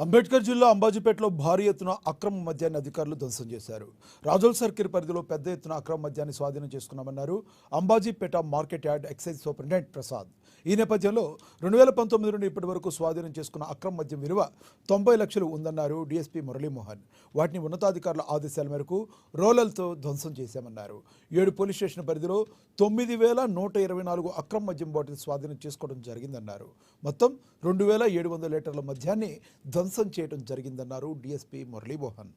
అంబేద్కర్ జిల్లా అంబాజీపేటలో భారీ ఎత్తున అక్రమ మద్యాన్ని అధికారులు ధ్వంసం చేశారు. రాజోల్ సర్కిల్ పరిధిలో పెద్ద ఎత్తున అక్రమ మద్యాన్ని స్వాధీనం చేసుకున్నామన్నారు Ambajipeta market yard excise superintendent Prasad. ఈ నేపథ్యంలో 2019 నుండి ఇప్పటి వరకు స్వాధీనం చేసుకున్న అక్రమ మద్యం విలువ 90 లక్షలు ఉందన్నారు డీఎస్పీ మురళీమోహన్. వాటిని ఉన్నతాధికారుల ఆదేశాల మేరకు రోలర్లతో ధ్వంసం చేశామన్నారు. 7 పోలీస్ స్టేషన్ పరిధిలో 9124 అక్రమ మద్యం బాటిల్ స్వాధీనం చేసుకోవడం జరిగిందన్నారు. మొత్తం 2700 లీటర్ల మద్యాన్ని ధ్వంసం చేయడం జరిగిందన్నారు డీఎస్పీ మురళీమోహన్.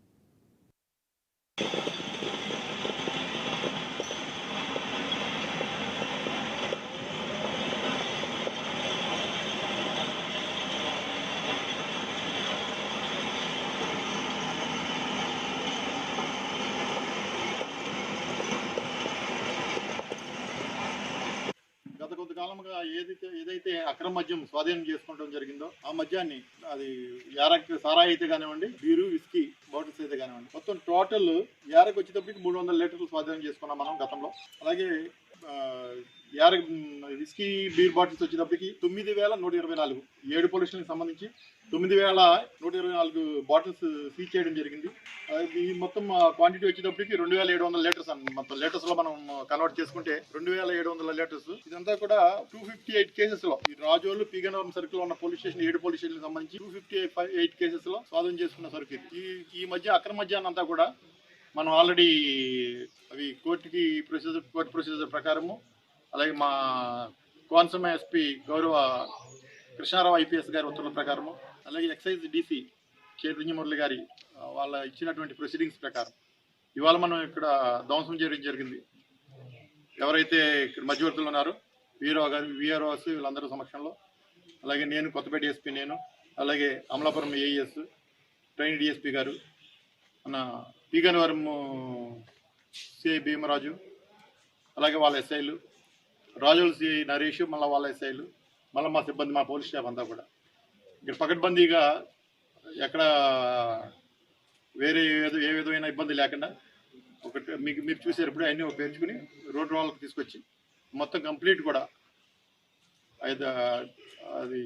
గత కొంతకాలంగా ఏదైతే అక్రమ మద్యం స్వాధీనం చేసుకోవడం జరిగిందో ఆ మద్యాన్ని అది యారక్ సారాయి అయితే కానివ్వండి, బీరు, విస్కీ బాటిల్స్ అయితే కానివ్వండి, మొత్తం టోటల్ యారక్ వచ్చేటప్పటికి 300 లీటర్లు స్వాధీనం చేసుకున్నాం మనం గతంలో. అలాగే యారక్ విస్కీ బీర్ బాటిల్స్ వచ్చేటప్పటికి 9124 7 పోలీస్ స్టేషన్కి సంబంధించి 9124 బాటిల్స్ సీజ్ చేయడం జరిగింది. ఈ మొత్తం క్వాంటిటీ వచ్చేటప్పటికి 2700 లీటర్స్ మొత్తం లీటర్స్ లో మనం కన్వర్ట్ చేసుకుంటే 2700 లీటర్స్. ఇదంతా కూడా 258 కేసెస్ లో ఈ రాజోలు పీగనవరం సర్కిల్ ఉన్న పోలీస్ స్టేషన్ 7 పోలీస్ స్టేషన్ సంబంధించి 258 కేసెస్ లో స్వాధీనం చేసుకున్న సరుకు ఇది. ఈ మధ్య అక్రమ మద్యాన్ని అంతా కూడా మనం ఆల్రెడీ అవి కోర్టు ప్రొసీజర్ ప్రకారము, అలాగే మా కోనసీమ ఎస్పీ గౌరవ కృష్ణారావు ఐపీఎస్ గారి ఉత్తర్వుల ప్రకారము, అలాగే ఎక్సైజ్ డీసీ చైతన్య మురళి గారి వాళ్ళ ఇచ్చినటువంటి ప్రొసీడింగ్స్ ప్రకారం ఇవాళ మనం ఇక్కడ ధ్వంసం చేయడం జరిగింది. ఎవరైతే ఇక్కడ మధ్యవర్తులు ఉన్నారో వీఆర్ఓస్ వీళ్ళందరూ సమక్షంలో, అలాగే నేను కొత్తపేట ఎస్పీ, నేను అలాగే అమలాపురం ఏఈఎస్ ట్రైన్ డిఎస్పీ గారు, మన పీగనవరం సిఐ భీమరాజు, అలాగే వాళ్ళ ఎస్ఐలు, రాజోల్ సిఐ నరేష్, మళ్ళీ వాళ్ళ ఎస్ఐలు, మళ్ళీ మా సిబ్బంది, మా పోలీస్ స్టాఫ్ అంతా కూడా ఇక్కడ పకడ్బందీగా ఎక్కడ వేరే ఏ విధమైన ఇబ్బంది లేకుండా మీరు చూసారు ఇప్పుడు అన్నీ పెంచుకుని రోడ్డు వాళ్ళకి తీసుకొచ్చి మొత్తం కంప్లీట్ కూడా అది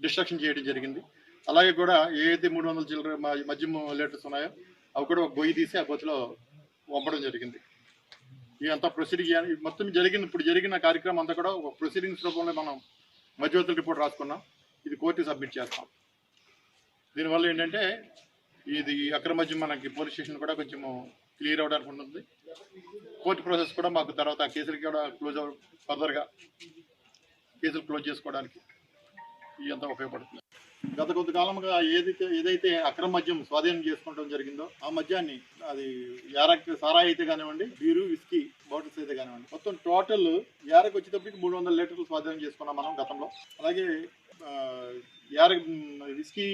డిస్ట్రక్షన్ చేయడం జరిగింది. అలాగే కూడా ఏదైతే 300 చిల్లర మద్యం లీటర్స్ ఉన్నాయో అవి కూడా ఒక గొయ్యి తీసి ఆ గొయ్యిలో పంపడం జరిగింది. ఇదంతా ప్రొసీడింగ్ మొత్తం జరిగింది. ఇప్పుడు జరిగిన కార్యక్రమం అంతా కూడా ఒక ప్రొసీడింగ్స్ రూపంలో మనం మధ్యవర్తుల రిపోర్ట్ రాసుకున్నాం. ఇది కోర్టు సబ్మిట్ చేస్తాం. దీనివల్ల ఏంటంటే ఇది అక్రమ మద్యం మనకి పోలీస్ స్టేషన్ కూడా కొంచెం క్లియర్ అవ్వడానికి ఉంటుంది. కోర్టు ప్రాసెస్ కూడా మాకు తర్వాత కేసులకి కూడా ఫర్దర్గా కేసులు క్లోజ్ చేసుకోవడానికి ఇదంతా ఉపయోగపడుతుంది. గత కొంతకాలంగా ఏదైతే అక్రమ మద్యం స్వాధీనం చేసుకోవడం జరిగిందో ఆ మద్యాన్ని అది యారక్ సారాయి అయితే కానివ్వండి, బీరు, విస్కీ బాటిల్స్ అయితే కానివ్వండి, మొత్తం టోటల్ యారక్ వచ్చేటప్పటికి 300 లీటర్లు స్వాధీనం చేసుకున్నాం మనం గతంలో. అలాగే యారక్ విస్కీ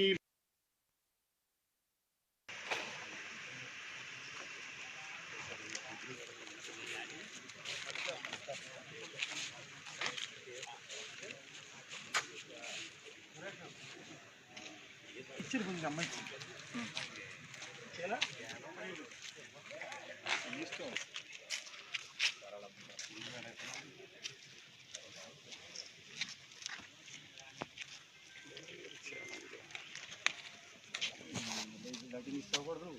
ఇష్టపడదు.